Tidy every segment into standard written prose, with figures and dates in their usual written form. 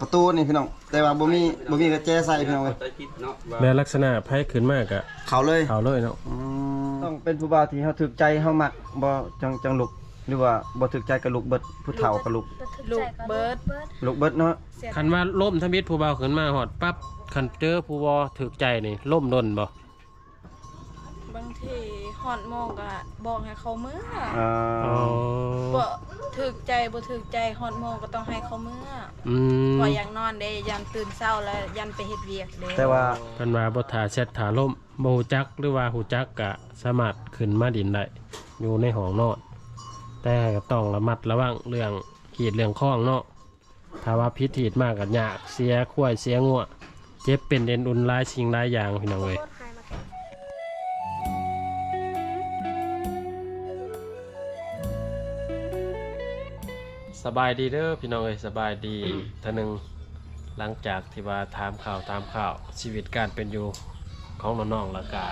ประตูนี่พี่น้องแต่ว่าบ่มีกระแจใส่พี่น้องเว้ย แล้วลักษณะไผขึ้นมากอะ เขาเลย เขาเลยเนาะ ต้องเป็นผู้บ่าวที่เฮาถูกใจเฮามักบ่จังลุกหรือว่าบ่ถูกใจก็ลุกเบิดผู้เฒ่าก็ลุก ลูกเบิร์ด ลุกเบิดเนาะ คันว่าล่มทมิตผู้บ่าวขึ้นมาฮอดปั๊บคันเจอผู้บ่ถูกใจนี่ล่มดนบ่ บางทีฮอดโมงก็บอกให้เขามื้อ อ๋อ บ่ถึกใจบ่ถึกใจฮอดโมงก็ต้องให้เขามื้อ อืม บ่อยากนอนเด้ยันตื่นเช้าแล้วยันไปเฮ็ดเวียกเด้ แต่ว่า คันว่าบ่ท่าเช็ดท่าล่มบ่ฮู้จักหรือว่าฮู้จักก็สามารถขึ้นมาดินได้อยู่ในห้องนอนแต่ก็ต้องระมัดระวังเรื่องขีดเรื่องข้องเนาะถ้าว่าพิษถีดมากก็ยากเสียควายเสียงัวเจ็บเป็นเอ็นอุ่นหลายสิ่งหลายอย่างพี่น้องเอ้ยสบายดีเด้อพี่น้องเอ้ยสบายดีท่านึงหลังจากที่ว่าถามข่าวชีวิตการเป็นอยู่ของน้องๆแล้วก็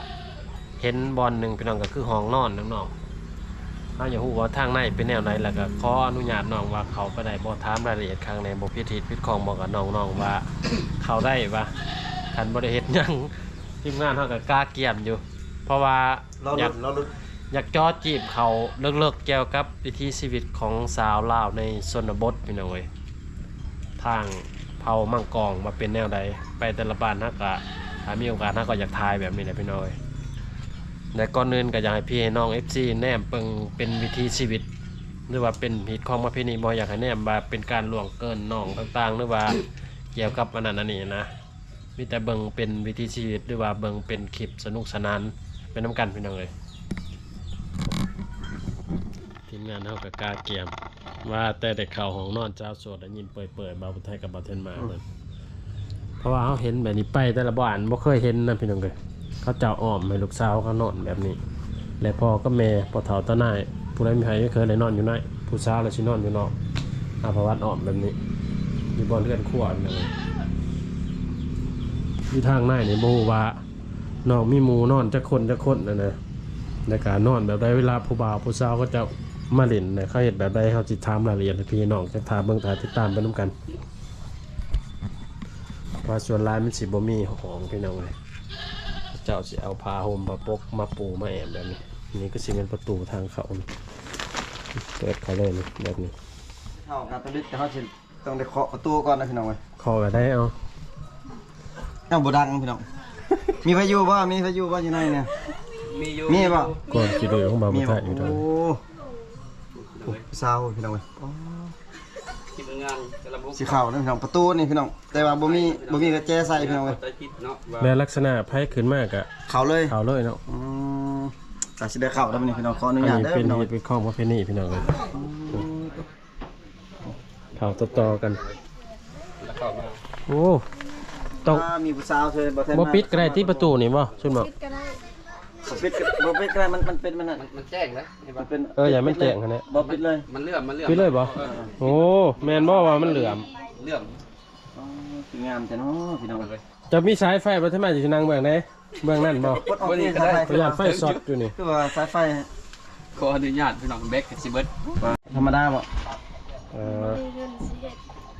เห็นบอลหนึ่งพี่น้องก็คือห้องนอนน้องๆถ้าอยากรู้ว่าทางในเป็นแนวไหนแล้วก็ขออนุญาตน้องว่าเขาไปได้บ่ถามรายละเอียดข้างในบ่พิธีพิดของบอกกับน้องๆว่าเขาได้ว่าคันบ่ได้เฮ็ดหยังทีมงานเฮาก็กล้าเกี่ยมอยู่ เพราะว่าอยาก เราลุก อยากจอจีบเขาเลิกๆเกี่ยวกับวิถีชีวิตของสาวลาวในชนบทพี่น้องเอ้ยทางเผามั่งกองมาเป็นแนวใดไปแต่ละบ้านฮักกะถ้ามีโอกาสฮักก็อยากทายแบบนี้แหละพี่น้องเอ้ยและก่อนอื่นก็อยากให้พี่ให้น้อง FC แนมเปิงเป็นวิถีชีวิตหรือว่าเป็นผิดของประเพณีบ่อยากให้แนมว่าเป็นการล่วงเกินน้องต่างๆหรือว่าเกี่ยวกับอันนั้นอันนี้นะมีแต่เบิ่งเป็นวิถีชีวิตหรือว่าเบิ่งเป็นคลิปสนุกสนานเป็นน้ำกันพี่น้องเอ้ย ทีมงานเฮากับกาเกียมว่าแต่เด็กข่าวของนอนเจ้าโสดได้ยินเปิดๆบาวพุทธไทยกับบาวเทนมาเหมือนเพราะว่าเฮาเห็นแบบนี้ไปแต่ละบ้านบ่เคยเห็นนะพี่น้องเอ้ยเขาเจ้าอ้อมให้ลูกสาวเขานอนแบบนี้และพ่อก็แม่พ่อเฒ่าตาหน้ายผู้ใดมีใครเคยได้นอนอยู่ในผู้สาวแล้วสินอนอยู่นอกอาภวัตอ้อมแบบนี้อยู่บ่เรือนครัวนั่นเลยอยู่ทางในนี่บ่ฮู้ว่าน้องมีหมู่นอนจักคนนั่นนะในการนอนแบบใดเวลาผู้บ่าวผู้สาวก็จะมาเล่นเนี่ยเขาเห็นแบบใดเขาจิตถามรายละเอียดให้พี่น้องจะถามเบิ่งถ่ายติดตามไปนำกันว่าส่วนลายมันสิบ่มีของพี่น้องเลยเจ้าสิเอาผ้าห่มมาปกมาปูมาแอบแบบนี้นี่ก็สิเป็นประตูทางเขานี่เปิดเขาเลยนี่แบบนี้ เฮาการตะลิดแต่เฮาสิต้องได้เคาะประตูก่อนนะพี่น้องเว้ย ขอก็ได้เอา เอ้าบ่ดังพี่น้องมีไฟอยู่บ่อยู่ในเนี่ยมีบ่ ก่อนสิเดือของบาวพุทธไทยอยู่ โอ้ ตอนนี้ โหสาวพี่น้องเว้ย ทีมงานกระบุก สิเข้านะพี่น้องประตูนี่พี่น้องแต่ว่าบ่มีกระแจใส่พี่น้องเว้ย เนาะว่า แล้วลักษณะไผขึ้นมากอะ เข้าเลย เขาเลยเนาะ ก็สิได้เข้าแล้วมื้อนี้พี่น้องขออนุ อัน ญาต นี้ เด้อ เป็น พี่น้อง เหตุเป็นข้องประเพณีพี่น้องเลยเขาต่อๆกัน แล้วเข้ามา โอ้ต้อง มีผู้สาวเชิญบ่แทน บ่ปิดก็ได้ที่ประตูนี่บ่ชุนบอก คิดก็ได้ บ่ปิดก็ได้มันเป็นมันน่ะ มันแจ้งแล้วเห็น มั ปะ นเป็น อย่ามันแจ้งคั่นแหละ บ่ปิดเลย มันเลื่อม ปิดเลยบ่โอ้แม่นบ่ว่ามันเหลื่อม เลื่อม อ๋อสวยงามจังเนาะพี่น้องเอ้ย จะมีสายไฟบ่ทำไมสินั่งเบื้องไหนเบื้องนั่นบ่ กดออกนี่ก็ได้ พยายามไฟช็อตอยู่นี่ คือว่าสายไฟ ขออนุญาตพี่น้องเบคสิเบิร์ด ธรรมดาบ่ เออ มีเงินสิเฮ็ด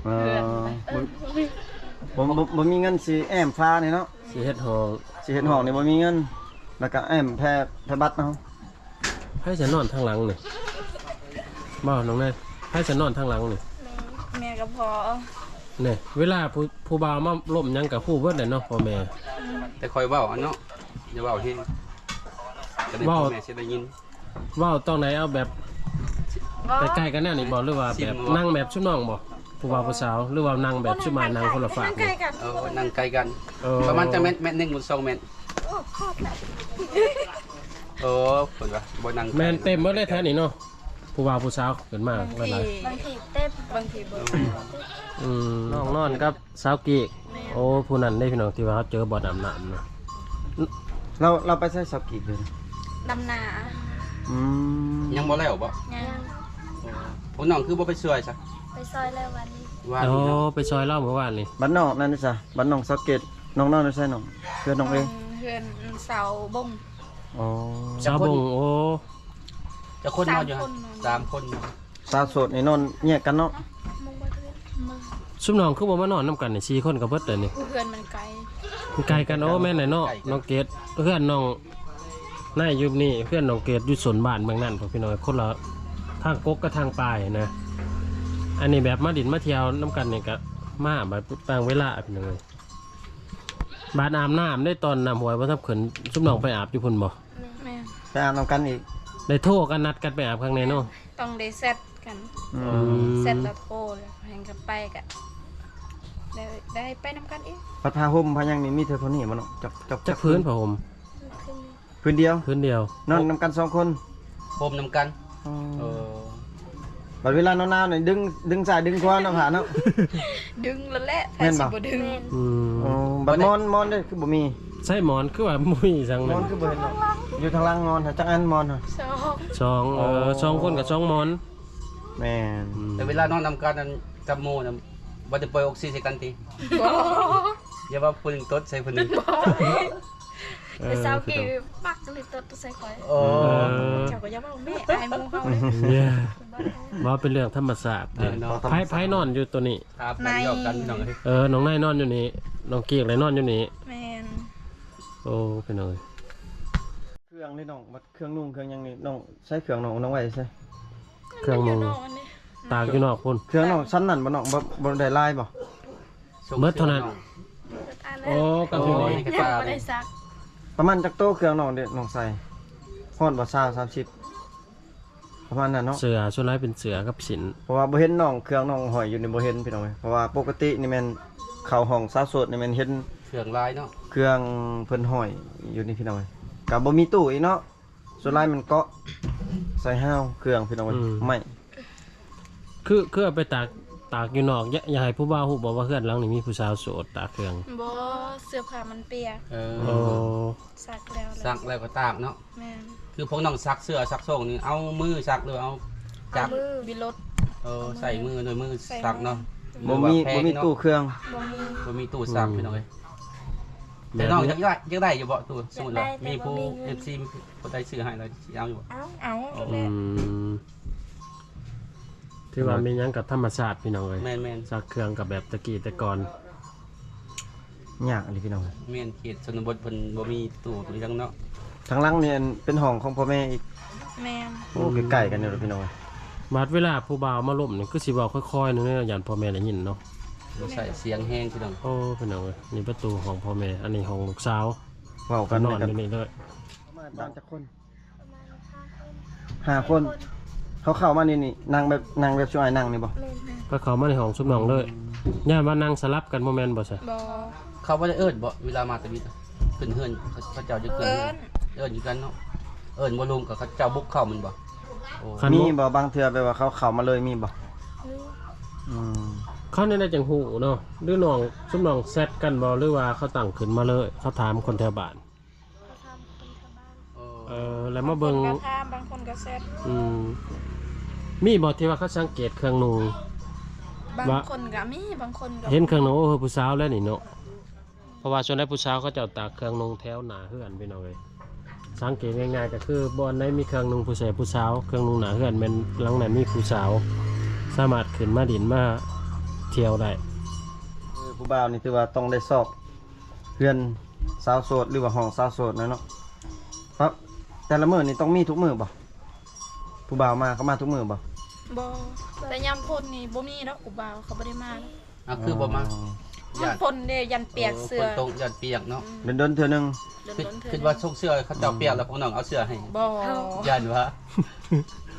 เออบ่มีเงินสิแอมฟ้านี่เนาะ สิเฮ็ดห้อง สิเฮ็ดห้องนี่บ่มีเงินแล้วก็แอมแพ้บัตรเนาะ ให้ฉันนอนทางหลังนี่บ่น้องเนยให้ฉันนอนทางหลังนี่ แม่ก็พอ นี่เวลาผู้บ่าวมาล้มหยังกับผู้เบิดเลยเนาะพ่อแม่ แต่คอยเว้าอันเนาะอย่าเว้าที่จะได้พ่อแม่สิได้ยิน เว้าต้องไหนเอาแบบ บ่ ใกล้ๆกันแน่นี่บ่หรือว่าแบบนั่งแบบชุดน้องบ่ผู้บ่าวผู้สาวหรือว่านั่งแบบชุดมานั่งคนละฝั่ง นั่งใกล้กัน นั่งไกลกัน ประมาณจังเม็ด1 บน 2 เมตรโอ้เพิ่นว่าบ่นั่ง แม่นเต็มเบิดเลยแท้นี่เนาะผู้บ่าวผู้สาวขึ้นมาหลาย บางทีเต้นบางทีเบิร์ด ๆน้องนอนกับสาวกีกโอ้ผู้นั้นได้พี่น้องที่ว่าเขาเจอบ่อดำน้ำนะ เราไปใช้สับกี่เดือน ดำนา ยังบ่แล้วบ่ ยัง ผู้น้องคือบ่ไปช่วยซะ ไปซอยแล้ววันนี้ ว่า โอ้ นี่เนาะ ไปซอยเล่าเมื่อวานนี่ บ้านนอกนั่นนี่จ้ะบ้านนอกสักเกตน้องนั่นใช่น้องเพื่อนน้องเอง เฮือนเสาบง อ๋อ สาวบงโอ้ จะคนนอนอยู่ฮะ3 คน สาวโสดนี่นอนแยกกันเนาะ มึงบ่เทือนมึง ซุมน้องคือบ่มานอนนํกันนี่4คนก็เบิดเลยนี่ เพื่อนมันไกล มันไกลกันโอ้แม่นไหนเนาะน้องเกดเพื่อนน้องนายอยู่นี่เพื่อนน้องเกดอยู่สวนบ้านเมืองนั่นพ่อพี่น้อยคนละทางกกกับทางปลายนะอันนี้แบบมาดินมาเที่ยวน้ำกันนี่ก็มาแบบบางเวลาพี่น้อยบาดอาบน้ำได้ตอนน้ำหวยบ่ทับขึ้นซุมน้องไปอาบอยู่พุ่นบ่ แม่น ไปอาบน้ำกันอีก ได้โทรกันนัดกันไปอาบข้างในเนาะ ต้องได้เซตกัน อื อื ม ม เซตแล้วโทรแล้วแห่งกันไปกันได้ไปนำกันอีก พัดผ้าห่มผ้าหยังนี่มีเธอเท่านี้บ่เนาะจักพื้นผ้าห่ม พื้นเดียว พื้นเดียวน อนนำกัน2คน โฮมนำกัน อืม เออ บัดเวลาหนาวๆนี่ดึงซ้ายดึงขวาเนาะหาเนาะ ดึงแล้วแหละแฟ แม่ น น สิ บ่ บ่ดึง อืม อ๋อบัดมอนเด้อคือบ่มี ใส่หมอนคือว่ามุ้ยจัง ม นั้ อน น คือบ่เห็นเนาะอยู่ทางล่างมอนหาจักอันมอนหะ สอง สองคนกับสองหมอน แม่น อืม แต่เวลานอนนำกันนั้นกับหมู่น่ะบ่ได้ปล่อยออกซิเจนกันติ บ่ อย่าว่าผู้หนึงตดใส่ผู้หนึง ไปเศร้ากี่ปักเลยตัวใส่ข่อย โอ้ เจ้าก็อย่าเว้าแม่อายหมู่เฮาเลย เนี่ยว่าเป็นเรื่องธรรมศาสตร์เนี่ย เนาะ ไพ่นอนอยู่ตัวนี้ ครับกันยอกกันพี่น้องเอ้ย น้องนายนอนอยู่นี่น้องเกียกเลยนอนอยู่นี่ แม่น โอ้เป็นเลย เครื่องนี่น้องบัดเครื่องนุ่งเครื่องหยังนี่น้องใช้เครื่องน้องไว้ใช่ เครื่องมือ มันยู่นอกอันนี้ ตากอยู่นอกพุ่น เครื่องน้องชั้นนั้นบ่น้องบ่ได้ลายบ่ เบิดเท่านั้น อัน โอ้ นั้น กับที่ โอ้ นี่ ยกระ ยัง ตา บ่ เล ได้ ย ซัก ประมาณจักโตเครื่องน้องเด้น้องใส่ฮอดบ่20 30ประมาณนั้นเนาะ เสือส่วนร้ายเป็นเสือกับสิน เพราะว่าบ่เห็นน้องเครื่องน้องห้อยอยู่นี่บ่เห็นพี่น้องเอ้ยเพราะว่าปกตินี่แม่นเข้าห้องสาวโสดนี่แม่นเห็น เครื่องลายเนาะ เครื่องเพิ่นห้อยอยู่นี่พี่น้องเอ้ยก็บ่มีตู้อีกเนาะส่วนหลายมันเกาะใส่ห้าวเครื่องพี่น้องเอ้ยไม่ คือเอาไปตากอยู่นอกอย่าให้ผู้บ่าวฮู้บอกว่าเพื่อนหลังนี่มีผู้สาวโสดตากเครื่อง บ่เสื้อผ้ามันเปียก เอ โอ้ อ ซักแล้ว ซักแล้วก็ตากเนาะ แม่น คือพวกน้องซักเสื้อซักส่งนี่เอามือซักหรือเอาจักร บิรถ ใส่มือโดยมือซักเนาะ บ่มีตู้เครื่อง บ่มี บ่มีตู้ซักพี่น้องเอ้ยแต่น้องอยากได้อยู่บ่ตู้สมมุติว่ามีผู้ FC มีผู้ใดซื้อให้แล้วสิเอาอยู่บ่ เอา อืมที่ว่ามีหยังกับธรรมชาติพี่น้องเอ้ย แม่น ซักเครื่องกับแบบตะกี้แต่ก่อน ยากอันนี้พี่น้องเอ้ย แม่นเขตชนบทเพิ่นบ่มีตู้ตรงนี้จังเนาะ ทางหลังนี่เป็นห้องของพ่อแม่อีก แม่น โอ้ใกล้ๆกันอยู่เด้อพี่น้องเอ้ย บาดเวลาผู้บ่าวมาล่มนี่คือสิเว้าค่อยๆนึงเนาะย่านพ่อแม่ได้ยินเนาะ บ่ใส่เสียงแห้งพี่น้อง โอ้พี่น้องเอ้ยนี่ประตูของพ่อแม่อันนี้ของลูกสาว เว้า ก็ กัน นอน กั อน ยู่นี่เลย มาตามจักคน5คนเขาเข้ามานี่นั่งแบบช่วยนั่งนี่บ่ ก็เขามาในห้องซุปน้องเลยย่านว่านั่งสลับกันบ่แม่นบ่ซะ บ่ เขาบ่ได้เอิ้นบ่เวลามาตะวิดขึ้นเฮือนเขาเจ้าจะขึ้น เอิ้ เฮือน นเอิ้นอยู่กันเนาะเอิ้นบ่ลงกับเขาเจ้าบุกเข้ามันบ่โอ้ คัน มี บ่ บ่บางเทื่อไปว่าเขาเข้ามาเลยมีบ่อืม เขานี่ได้จังหูเนาะหรือน้องซุปน้องแซดกันบ่หรือว่าเขาตั้งขึ้นมาเลยเขาถามคนแถวบ้าน เออ แล้วมาเบิ่ง บางคนก็ถามบางคนก็เซ็ต อืมมีบ่ที่ว่าเขาสังเกตเครื่องนุ่ง บาง ว่า คนก็มีบางคนก็ เห็นเครื่องนุ่งโอ้เฮ้ยผู้สาวแล้วนี่เนาะเพราะว่าส่วนใหญ่ผู้สาวเขาจะเอาตากเครื่องนุ่งแถวหน้าเฮือนพี่น้องเอ้ยสังเกตง่ายๆก็คือบ่อนใดมีเครื่องนุ่งผู้ชายผู้สาวเครื่องนุ่งหน้าเฮือนแม่นหลังไหนมีผู้สาว สามารถขึ้นมาดินมาเที่ยวได้ ผู้บ่าวนี่ถือว่าต้องได้สอบเพื่อนสาวโสดหรือว่าห้องสาวโสดนะเนาะครับแต่ละมื้อนี่ต้องมีทุกมื้อบ่ผู้บ่าวมาเขามาทุกมื้อบ่ บ่แต่ยามพ่นนี่บ่มีดอกอุบาวเขาบ่ได้มาดอก อ่ะคือบ่มา ยามพ่นเด้ยันเปียกเสื้อ คนตรงยันเปียกเนาะ เดินๆเทื่อนึง เดินๆเถิด คิดว่าส่งเสื้อเขาเจ้าเปียกแล้วพวกน้องเอาเสื้อให้ บ่ ยันว่า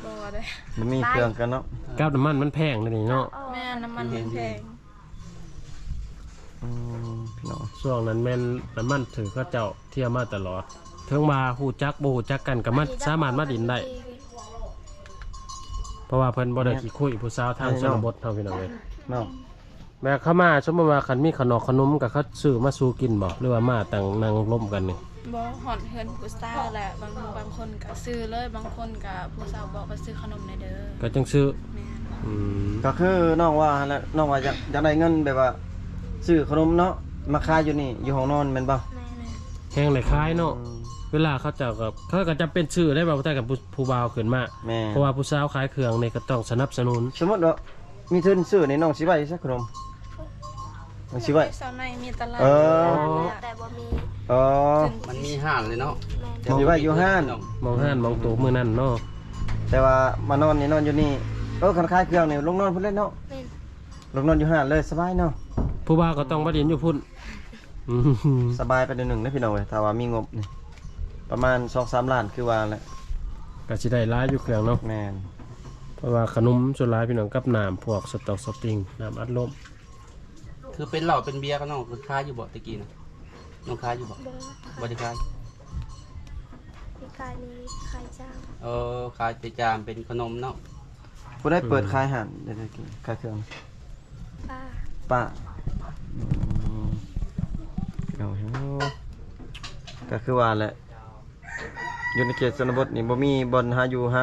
บ่ได้ มันมีเครื่องกันเนาะ กับน้ำมันมันแพงเลยนี่เนาะ แม่น้ำมันมันแพง พี่น้อง ช่วงนั้นแม่นน้ำมันถือเขาเจ้าเที่ยวมาตลอดถึงมาฮู้จักบ่ฮู้จักกันก็มาสามารถมาดินได้ เพราะว่าเพิ่นบ่ได้ขี้คุยผู้สาวทางชนบทเฮาพี่น้องเอ้ย เนาะ แม่เข้ามาสมมุติว่าคันมีขนมก็เขาซื้อมาสู่กินบ่หรือว่ามาตั้งนั่งร่มกันนี่ บ่หอนเฮือนผู้สาวแหละบางคนก็ซื้อเลยบางคนก็ผู้สาวบอกว่าซื้อขนมในเด้อ ก็จังซื้อ แม่น อืม ก็คือน้องว่าแล้วน้องว่าอยากได้เงินแบบว่าซื้อขนมเนาะมาขายอยู่นี่อยู่ห้องนอนแม่นบ่ แห้งได้คล้ายเนาะเวลาเขาเจ้าก็เขาก็จะเป็นชื่อได้บ่แต่กับผู้บ่าวขึ้นมา แม่ เพราะว่าผู้สาวขายเครื่องนี่ก็ต้องสนับสนุน สมมุติว่ามีทุนซื้อนี่น้องสิไว้ซักขนม มันสิไว้ สาวในมีตลาด เออ แต่บ่มี อ๋อ มันมีห้านเลยเนาะ แม่ สิไว้อยู่ห้าน มองห้านมองตัวมื้อนั้นเนาะ แต่ว่ามานอนนี่นอนอยู่นี่คันคายเครื่องนี่ลงนอนพุ่นเล่นเนาะ แม่น ลงนอนอยู่ห้านเลยสบายเนาะ ผู้บ่าวก็ต้องมาเรียนอยู่พุ่นอืม สบายไปเดือนหนึ่งนะพี่น้องเว้ยถ้าว่ามีงบนี่ประมาณ 2-3 ล้านคือว่าแหละ ก็สิได้หลายอยู่เครื่องเนาะ แม่น เพราะว่าขนมส่วนหลายพี่น้องกับน้ำพวกสต๊อกสปริงน้ำอัดลม คือเป็นเหล้าเป็นเบียร์ก็น้องคือค้ายอยู่บ่ตะกี้นะน้องค้ายอยู่บ่ บ่ บ่ได้ค้าย มีกายมีไข่จ้าง ค้ายไปจามเป็นขนมเนาะ ผู้ได้เปิดขายอาหารเดี๋ยวๆกินขายเครื่อง ป้า ป้าเอาก็คือว่าแหละอยู่ในเขตชนบทนี่บ่มีบ่อนหาอยู่ห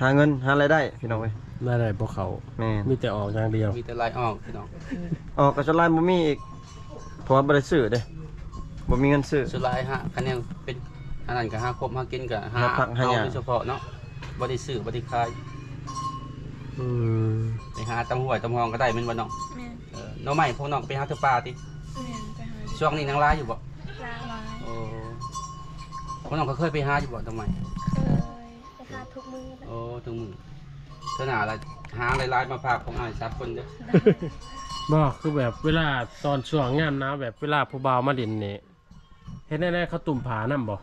าเงินหารายได้พี่น้องเว้ย น่าได้พวกเขา แม่น มีแต่ออกอย่างเดียว มีแต่ลายออกพี่น้อง ออกก็สลายบ่มีอีกเพราะว่าบ่ได้ซื้อเด้บ่มีเงินซื้อ สุดลายฮะคะแนนเป็นอันนั้นก็หาครบหากินก็หา หาผักหาหญ้า โดยเฉพาะเนาะบ่ได้ซื้อบ่ได้ขาย อืม ไปหาตำห้วยตำหองก็ได้แม่นบ่น้อง แม่น น้องใหม่พวกน้องไปหาเทือปลาติ แม่นไปหา ช่วงนี้นางร้ายอยู่บ่ ลา หลาย โอ้พวกน้องก็เคยไปหาอยู่บ่ทำไม เคยไปหาทุกมื้อเลย โอ้ถึงมือเท่าหนาละหาหลายๆมาฝากของอ้ายซับคนเด้อ บ่คือแบบเวลาตอนช่วงยามหนาวแบบเวลาผู้บ่าวมาเล่นนี่เฮ็ดแน่ๆเขาตุ่มผานํบ่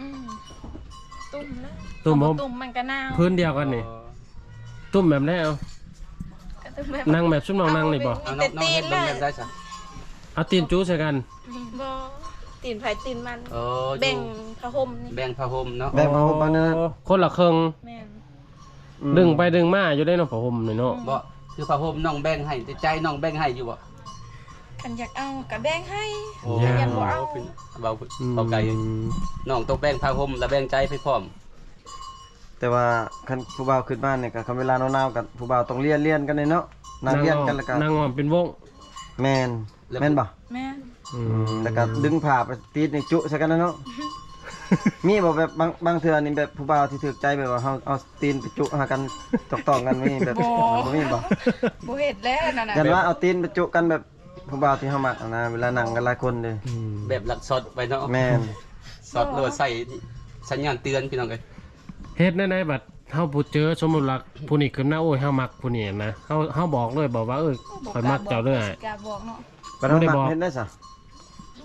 อืมตุ่มแล้ว ตุ่มผม ตุ่มมันก็หนาว พื้นเดียวกันนี่ตุ่มแบบไหนเอา ก็ตุ่มแบบ นั่งแบบซุ่มน้องนั่งนี่บ่ เอาน้องน้องเฮ็ดเบิ่งแบบได้ซะ เอาตีนจู้ใส่กัน บ่ตีนไผตีนมัน โอ้ แบ่งผ้าห่มนี่ แบ่งผ้าห่มเนาะ แบ่งมาบ่นั้น โอ้คนละครึ่ง แม่น ดึงไปดึงมาอยู่ได้เนาะผ้าห่มนี่เนาะ บ่คือผ้าห่มน้องแบ่งให้แต่ใจน้องแบ่งให้อยู่บ่ คันอยากเอาก็แบ่งให้ โอ้ ยันบ่เอา เป็นเบาไกล อืม น้องต้องแบ่งผ้าห่มและแบ่งใจไปพร้อม แต่ว่าคันผู้บ่าวขึ้นบ้านเนี่ยก็คันเวลาหนาวๆกันผู้บ่าวต้องเรียนกันเลยเนาะนั่งเรียนกันแล้วก็ นั่งอ้อมเป็นวง แม่นแม่นบ่ แม่น อื แล้วก็ดึงผ้าไปตีดในจุใส่กันนะเนาะ มีบ่แบบบางเทื่อนี่แบบผู้บ่าวที่ถูกใจแบบว่าเฮาเอาตีนไปจุหากันตอกๆกันมีแบบบ่มีบ่ บ่เฮ็ดแล้วนั่นน่ะ ยันว่าเอาตีนไปจุกันแบบผู้บ่าวที่เฮามักนะเวลานั่งกันหลายคนเด้ อืม แบบหลักสดไปเนาะ แม่น สดโหลดใส่สัญญาณเตือนพี่น้องเอ้ย เฮ็ดในบัดเฮาผู้เจอสมมุติว่าผู้นี้ขึ้นมาโอ้ยเฮามักผู้นี้นะเฮาบอกเลยบอกว่าข่อยมักเจ้าเด้อ กล้าบอกเนาะ บัดเฮา บ่ได้ มั บอก กเฮ็ดได้ซะ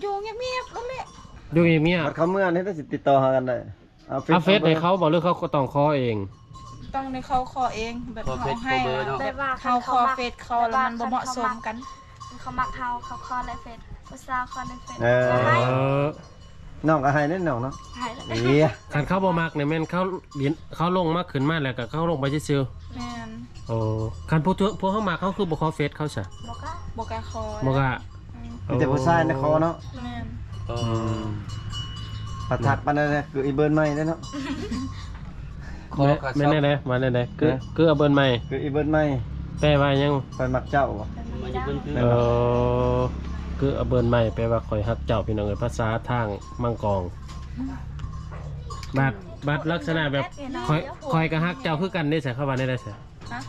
อยู่เงียบๆนั่นแหละ อยู่เงียบ บัดเขาเมื่อเฮ็ดได้สิติดต่อหากันได้ ๆเอาเฟซให้เขาบอกหรือเขาก็ต้องขอเอง ต้องในเขาขอเองแบบ ขอเฟ เขา ซ ให้ ขอเบอร์เนาะ แบบเขาขอเฟซเขาแล้วมันบ่เหมาะสมกัน เขามักเฮาเขาคอในเฟซผู้สาวคอในเฟซ เออ ให้ น้องก็ให้แน่น้องเนาะ ให้แล้ว เอีย คันเขาบ่มักเนี่ยแม่นเขาลงมาขึ้นมาแล้วก็เขาลงไปซื่อ แม่น ๆโอ้คันพวกเขามักเขาคือบ่ขอเฟซเขาซะ บอกว่า บ่กล้าขอ บ่ก็ มีแต่ผู้ชายในคอเนาะ แม่น ประทักปานนั้นน่ะคืออีเบิร์นใหม่เด้อเนาะ ขอก็ แม่ ชอบ นได้ๆมาได้ๆคือเอาเบิ่นใหม่ คืออีเบิร์นใหม่ แปลว่าหยัง คอยมักเจ้าบ่ มาอยู่เพิ่นคือ เออคือเอาเบิ่นใหม่แปลว่าข่อยฮักเจ้าพี่น้องเอ้ยภาษาทางมังกรบัดลักษณะแบบข่อยก็ฮักเจ้าคือกันได้ใส่เข้ามาได้ใส่ ฮะ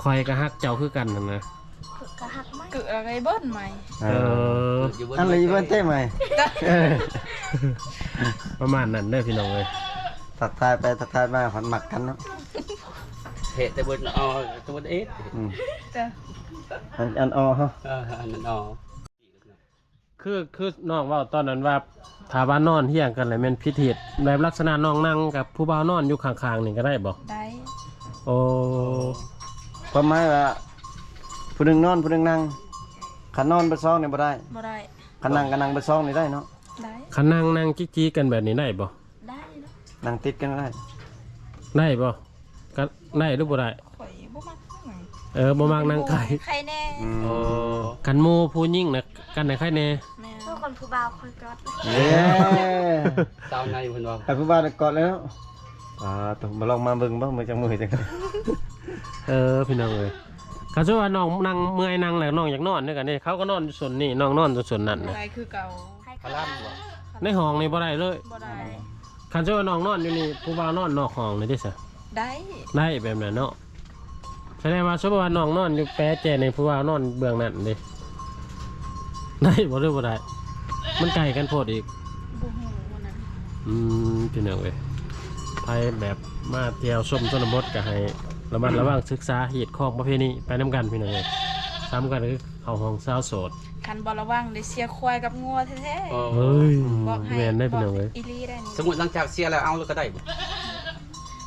ข่อยก็ฮักเจ้าคือกันนั่นนะ คือกระหักไหม กึอะไรเบิ้นใหม่ เออ อยู่ อันเลยอีเบิร์นเต้ใหม่เออ ประมาณนั้นเด้อพี่น้องเอ้ย ทักทายไปทักทายมาผันหมักกันเนาะ เพจแต่เบิ่นอ๋อตัวเอส อืม จ้ะ อันออฮะ อันนั้นอ๋อ คือน้องเว่าตอนนั้นว่าถ้าว่านอนเฮียงกันเลยแม่นพิธีแบบลักษณะน้องนั่งกับผู้บ่าวนอนอยู่ข้างๆนี่ก็ได้บ่ ได้ โอ้ ความหมายว่าผู้หนึงนอนผู้หนึงนั่งคันนอนไปซองนี่บ่ได้ บ่ได้ คันนั่งก็นั่งไปซองนี่ได้เนาะ ได้ คันนั่งจี้ๆกันแบบนี้ได้บ่ ได้เนาะ นั่งติดกันก็ได้ ได้บ่ก็ได้หรือบ่ได้ ข่อยบ่มักหยัง บ่มักนั่งไกล ใครแน่ อืม โอ้ กันหมู่ผู้ยิ่งนะกันไหนใครแน่ แม่ ทุกคนผู้บ่าวคอยกอด เย้ สาวในเพิ่นว่า ไปผู้บ้านกอดเลยเนาะต้องมาลองมาเบิ่งบ่มือจังมือจัง พี่น้องเอ้ยเขาจะว่าน้องนั่งเมื่อยนั่งแล้วน้องอยากนอนด้วยกันนี่เขาก็นอนอยู่ส่วนนี้น้องนอนอยู่ส่วนนั้นนะ ได้คือเก่า ให้ พลัมบ่ ในห้องนี่บ่ได้เลย บ่ได้ คันจะว่าน้องนอนอยู่นี่ผู้บ่าวนอนนอกห้องนี่ได้ซะ ได้ ได้แบบนั้นเนาะ แสดงว่าสมมุติว่าน้องนอนอยู่แปะแจในผู้ว่านอนเบื้องนั้นเด้ได้บ่หรือบ่ได้มันไกลกันโพดอีก บ่ฮู้วันนั้น พี่น้องเอ้ยไปแบบมาเที่ยวชมชนบทก็ให้ระมัดระวังศึกษาเหตุของประเพณีไปนํกันพี่น้องเอ้ยซ้ำกันคือเข้าห้องสาวโสด คันบ่ระวังได้เสียควายกับงัวแท้ เฮ้ย ๆบอกให้ แม่นได้พี่น้องเอ้ย อีหลีได้นี่ สมมุติหลังจากเสียแล้วเอาแล้วก็ได้บ่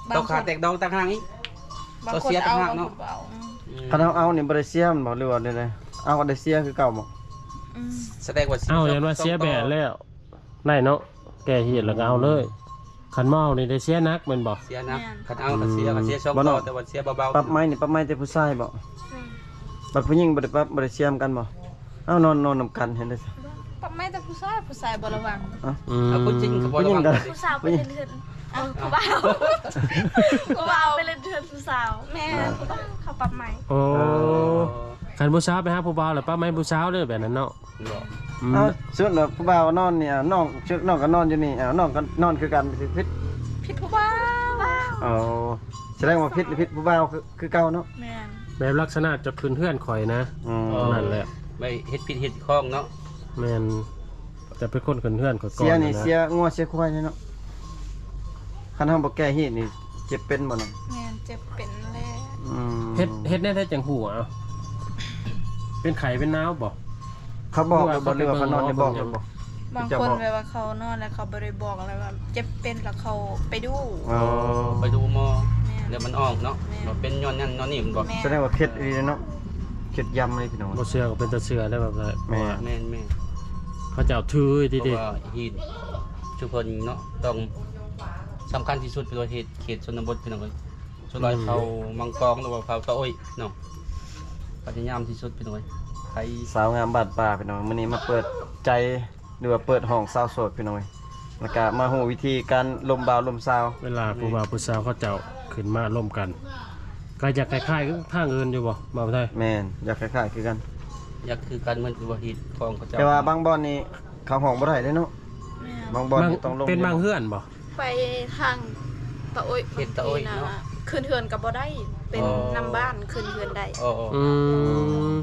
บา ต้อง งค ขาด น แตกดองต่างหากนี้ บาง เรา คน เสียต่า เอา งหาก บาง เนาะ คนบ่เอา คันเอานี่บ่ได้เสียมันบ่หรือว่าไดเอาก็ได้เสียคือเก่าบ่ อืม แสดงว่า เอาอย่างว่าเสียแบดแล้วได้เนาะแก่เหตุแล้วก็เอาเลยขันเมานี่ได้เสียนักแม่นบ่ เสียนะคันเอาก็เสียก็เสียช่องต่อแต่ว่าเสียเบาๆ ปรับไม้นี่ปรับไม้แต่ผู้ชายบ่ แม่ บัดผู้หญิงบ่ได้ปรับบ่ได้เสียมกันบ่เอานอนนำกันเห็นได้ซะ ปรับไม่แต่ผู้ชายบ่ระวัง เอาคนจริงก็บ่ระวัง ผู้สาวไปเล่นเถื่อนเอาผู้บ่าวผู้บ่าวไปเล่นเถื่อนผู้สาวแม่ผู้บ่าวเขาปรับใหม่ โอ้ขันผู้สาวไปหาผู้บ่าวแล้วป้าไม่ผู้สาวเด้อแบบนั้นเนาะ เอาส่วนผู้บ่าวนอนนี่น้องชื่อน้องก็นอนอยู่นี่น้องก็นอนคือกันผิด ผิดผู้บ่าว อ๋อแสดงว่าผิดผู้บ่าวคือเก่าเนาะ แม่น แบบลักษณะจะคืนเพื่อนข่อยนะ อืม นั่นแหละ ไม่เฮ็ดผิดเฮ็ดคล้องเนาะ แม่นจะเป็นคนคืนเพื่อนข่อยก่อน เสียนี่ นะ เสียงัวเสียควายเนาะคันเฮาบ่แก้ฮีดนี่เจ็บเป็นบ่เนาะ แม่นเจ็บเป็นแล้ว อืม เฮ็ดแน่แท้จังหูเอาเป็นไข่เป็นน้าวบ่ เขาบอกหรือบ่หรือว่าเขานอนได้บอกหรือบ่ บาง จะ คน บอก แบบว่าเขานอนแล้วเขาบ่ได้บอกอะไรว่าเจ็บเป็นแล้วเขาไปดู อ๋อ ไปดูหมอ แม่น เดี๋ยวมันออกเนาะว่าเป็นย้อนนั่นย้อนนี่มันบ่ แม่ แสดงว่าเคล็ดอีเนาะเคล็ดยำเลยพี่น้อง บ่เชื่อก็เป็นตาเชื่อได้แบบนั้น แม่ แม่น เขาจะเอาถือ เพ ดี ราะว่าฮีดชุมพลเนาะต้องสำคัญที่สุดเป็นตัวเขตชนบทพี่น้องเอ้ยส่วนหลายเขามังกรหรือว่าเขาตะโอ้ยเนาะพยายามที่สุดพี่น้องเอ้ยใคร สาวงามบาดป่าพี่น้องมื้อนี้มาเปิดใจหรือว่าเปิดห้องสาวโสดพี่น้องแล้วก็มาฮู้วิธีการลมบ่าวลมสาว ๆเวลาผู้บ่าวผู้สาวเขาเจ้าขึ้นมาร่วมกันก็จะคล้ายๆกับทางอื่นอยู่บ่บ่าวไทย แม่นอยากคล้ายๆคือกัน อยากคือการเหมือนว่าฮีดของเขาเจ้า แต่ว่าบางบ่อนนี่เข้าห้องบ่ได้เด้เนาะ แม่น บางบ่อนนี่ต้องลง เป็นบางเฮือนบ่ ไปทางตะโอ้ย เขตตะโอ้ยเนาะ คืนเฮือนก็บ่ได้เป็นนำบ้านคืนเฮือนได้ อ๋อ อืม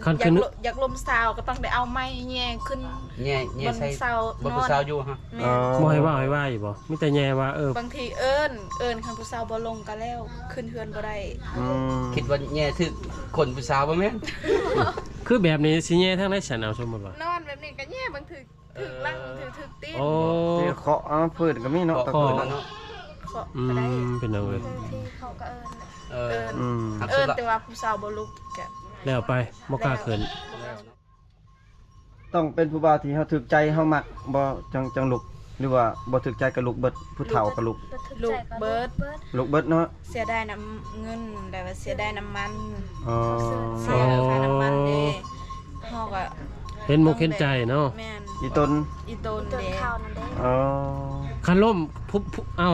คัน อยา ขึ้ ก น อยากลมสาวก็ต้องได้เอาไม้แย่ขึ้น แง่ใส่ บนเสา บนผู้สาวอยู่ฮะ แม่ อ๋อ น บ่ให้ว่าให้ว่าอยู่บ่มีแต่แย่ว่าบางทีเอิ้นคันผู้สาวบ่ลงก็แล้วขึ้นเฮือนบ่ได้ อืม คิดว่าแง่ถึกคนผู้สาวบ่แม่น คือแบบนี้สิแย่ทางไหนฉันเอาสมมุติว่าน อนแบบนี้ก็แย่บางถึกลังถึกตีน โอ้ ที่เคาะเอาพืชก็มีเนาะ เกาะ ตะ เกิ โก น น แล้วเนาะ เคาะ อื ก็ได้ มเป็นเอาเว้ย บางทีเขาก็เอิญ เออ อืม เอิ้นแต่ว่าผู้สาวบ่ลุกก็ แล้วไปบ่กล้าขึ้น ต้องเป็นผู้บ่าวที่เฮาถูกใจเฮามักบ่จังลุกหรือว่าบ่ถูกใจก็ลุกเบิดผู้เฒ่าก็ลุก ลูกเบิด ลุกเบิดเนาะ เสียดายน้ำเงินแต่ว่าเสียดายน้ำมัน อ๋อ เสียค่าน้ำมันเด้เฮาก็ เห็นมุกเห็นใจเนาะ แม่น อีตน อีโตน จน เด้ ข้าวนั่นได้ อ๋อ คันล่มผู้เอา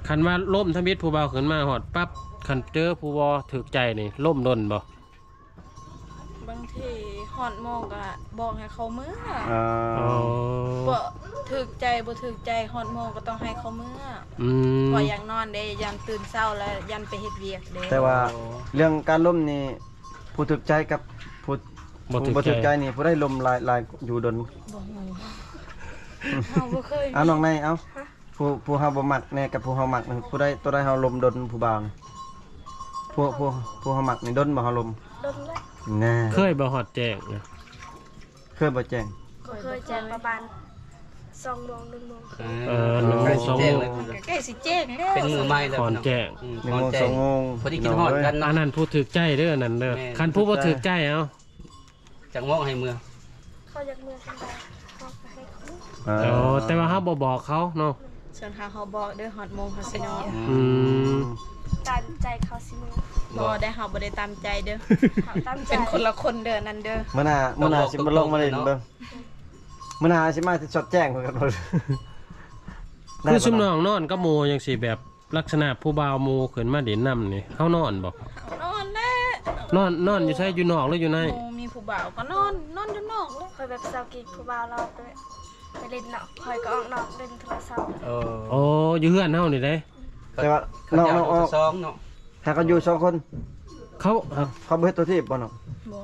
คันว่าล่มทมิตรผู้บ่าวขึ้นมาฮอดปั๊บคันเจอผู้บ่ถูกใจนี่ล่มดนบ่ บางทีฮอดโมงก็บอกให้เขามื้อ อ๋อ อ๋อ บ่ถึกใจบ่ถึกใจฮอดโมงก็ต้องให้เขามื้อ อืม พออยากนอนเด้ยันตื่นเช้าแล้วยันไปเฮ็ดเวียกเด้ แต่ว่าเรื่องการล้มนี่ผู้ถูกใจกับผู้ บ่ถูก บ่ ใจ ถูกใจนี่ผู้ได้ลมหลายอยู่ดน บ่ฮู้เฮาบ่เคย เอาน้องในเอาผู้เฮาบ่มักแน่กับผู้เฮามักนี่ผู้ใดตัวใดเฮาลมดนผู้บ่าวนี่ผู้เฮามักนี่ดนบ่เฮาลม โดนเลย แน่ เคยบ่ฮอดแจ้งนะ เคยบ่แจ้ง เคยแจ้งประมาณ2 โมง 1 โมง หนึ่งโมงสองโมง มันก็ใกล้สิแจ้งแล้ว เป็นมือใหม่แล้ว ก่อนแจ้ง 1 โมง 2 โมง พอดีกินฮอดกัน อัน เนาะ นั้นผู้ถูกใจเด้อนั่นเด้อ แม่น คันผู้บ่ถูกใจเอา จังมองให้มือ เขาอยากเมื่อกันได้เขาก็ให้เขา อ๋อแต่ว่าเฮาบ่บอกเขาเนาะ ส่วนหาเขาบอกเด้อฮอดโมงเขาสินอน อืม ตามใจเขาสิมือ บ่ได้เฮาบ่ได้ตามใจเด้อ เขาตามใจ เป็นคนละคนเด้อนั่นเด้อ มื้อหน้าสิมาลงมาเล่นเบิ่งมื้อหน้าสิมาสดแจ้งเพิ่นกันบ่ คือซุมน้องนอนกับหมู่จังซี่แบบลักษณะผู้บ่าวหมู่ขึ้นมาเด่นนํนี่เฮานอนบ่ เขานอนแล้ว นอนอยู่ไสอยู่นอกหรืออยู่ใน หมู่มีผู้บ่าวก็นอนอยู่นอกเลย คอยแบบสาวกีผู้บ่าวเราไปเล่นเนาะคอยก็ออกนอกเล่นโทรศัพท์ เออ โอ้อยู่เฮือนเฮานี่เด้ แต่ว่า น้ น้ อ อง ง ๆ ๆออก ซ้อมเนาะ ถ้าเขาอยู่2 คน เขา เขาบ่เฮ็ดตัวที่บ่เนาะ บ่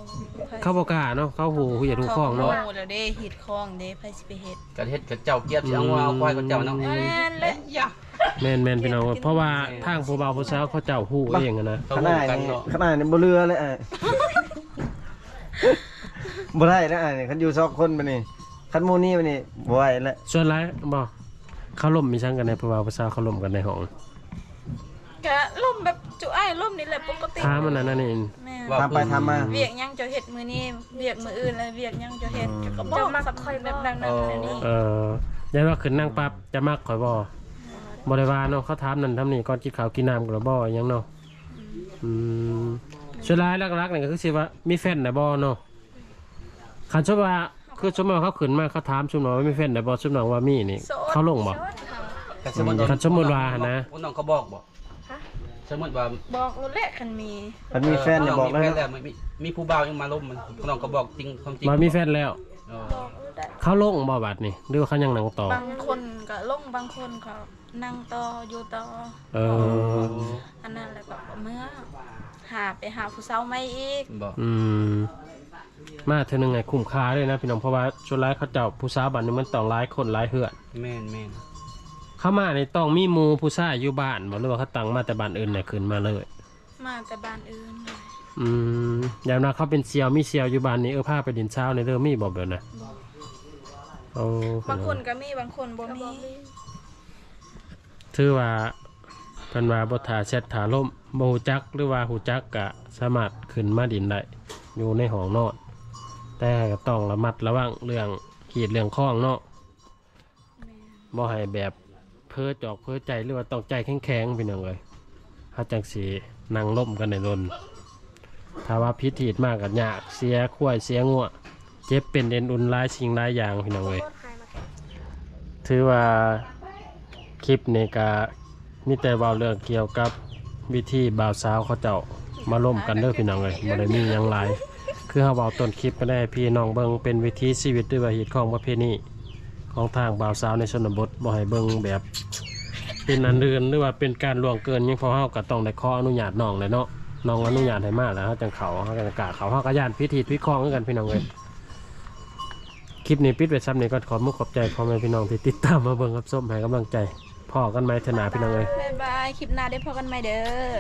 เขาบ่กล้าเนาะเขาหูอย่าถูกข้องเนาะ โอ้แล้วเด้เฮ็ดคลองเด้ไผสิไปเฮ็ด ก็เฮ็ดกับเจ้าเกียบสิเอางัวเอาควายกับเจ้าเนาะ แม่นและ แม่นพี่น้องเพราะว่าทางผู้บ่าวผู้สาวเขาเจ้าฮู้เองอะนะ เขา ข ฮู้ นาด กัน นี้ เนาะ ขนาดนี้บ่เรือเลยไอ้ บ่ได้นะไอ้คันอยู่2คนบัดนี้คันหมู่นี้บัดนี้บ่ไหวแล้ว ส่วนหลายบ่เขาล่มมีซั่งกันในผู้บ่าวผู้สาวเขาล่มกันในห้อง ก็ล่มแบบจุอ้ายล่มนี่แหละปกติ ถามมันนั่นนี่ แม่ ว่า ทำไปทำมา เวียกยังจะเฮ็ดมื้อนี้เวียกมื้ออื่นแล้วเวียกยังจะเฮ็ดก็บ่มักค่อยแบบดังนั้นอันนี้ ยันว่าขึ้นนั่งปั๊บจะมักข่อยบ่บ่ได้ว่าเนาะเขาถามนั่นทำนี่ก่อนกินข้าวกินน้ำก็บ่หยังเนาะส่วนหลายหลักๆนี่ก็คือสิว่ามีแฟนได้บ่เนาะคันสมมุติว่าคือสมมุติว่าเขาขึ้นมาเขาถามสมมุติว่ามีแฟนได้บ่สมมุติว่ามีนี่เขาลงบ่ แต่สมมุติ คันสมมุติว่านะ น้องเขาบอกบ่สมมุติว่า บอกรู้แหละคันมี คันมีแฟนอย่าบอก มี เลย แฟนแล้วมีผู้บ่าวยังมาล้มมันน้องก็บอกจริงความจริง ว่ามีแฟนแล้ว เออ บอกรู้ได้ เขาลงบ่บัดนี่หรือว่าเขายังนั่งต่อบ างคนก็ลงบางคนก็นั่งต่ออยู่ต่อ อันนั้นแหละก็เมื่อไปหาผู้สาวใหม่อีก บอก มาเท่านึงไงคุ้มค่าเลยนะพี่น้องเพราะว่าส่วนหลายเขาเจ้าผู้สาวบัดนี้มันต้องหลายคนหลายเฮือน แม่น เข้ามานี่ต้องมีหมู่ผู้ชายอยู่บ้านบ่หรือว่าเขาตั้งมาแต่บ้านอื่นเนี่ยขึ้นมาเลย มาแต่บ้านอื่นเลย อย่างนั้นเขาเป็นเซียวมีเซียวอยู่บ้านนี้พาไปดินเช้าในเริ่มมีบอกเดี๋ยวนะเอา บางคนก็มีบางคนบ่มี ถือว่าเพิ่นว่าบ่ถาแชทถาล่มบ่ฮู้จักหรือว่าฮู้จักก็สามารถขึ้นมาดินได้อยู่ในห้องนอนแต่ก็ต้องระมัดระวังเรื่องขีดเรื่องข้องเนาะบ่ให้แบบเพ้อจอกเพ้อใจหรือว่าต้องใจแข็งๆพี่น้องเอ้ยเฮาจังสินั่งล่มกันในรนถ้าว่าพิธีมากก็ยากเสียควายเสียงัวเจ็บเป็นเอ็นอุ่นหลายสิ่งหลายอย่างพี่น้องเอ้ยถือว่าคลิปนี้ก็มีแต่เว้าเรื่องเกี่ยวกับวิธีบ่าวสาวเขาเจ้ามาล่มกันเด้อพี่น้องเอ้ยบ่ได้มีหยังหลายคือเฮาเว้าต้นคลิปไปได้พี่น้องเบิ่งเป็นวิถีชีวิตหรือว่าเหตุของประเพณีของทางบ่าวสาวในชนบทบ่ให้เบิ่งแบบเป็นอันอื่นหรือว่าเป็นการล่วงเกินหยังพอเฮาก็ต้องได้ขออนุญาตน้องเลยเนาะน้องอนุญาตให้มาแล้วเฮาจังเข้าเฮาจังกล้าเข้าเฮาก็ย่านพิธีพิธีคือกันพี่น้องเอ้ยคลิปนี้ปิดไว้ซ้ำนี้ก็ขอมุกขอบใจพ่อแม่พี่น้องที่ติดตามมาเบิ่งรับชมให้กำลังใจพ่อกันไหมเถอะหนาพี่น้องเอ้ย บ๊ายบายคลิปหน้าได้พบกันใหม่เด้อ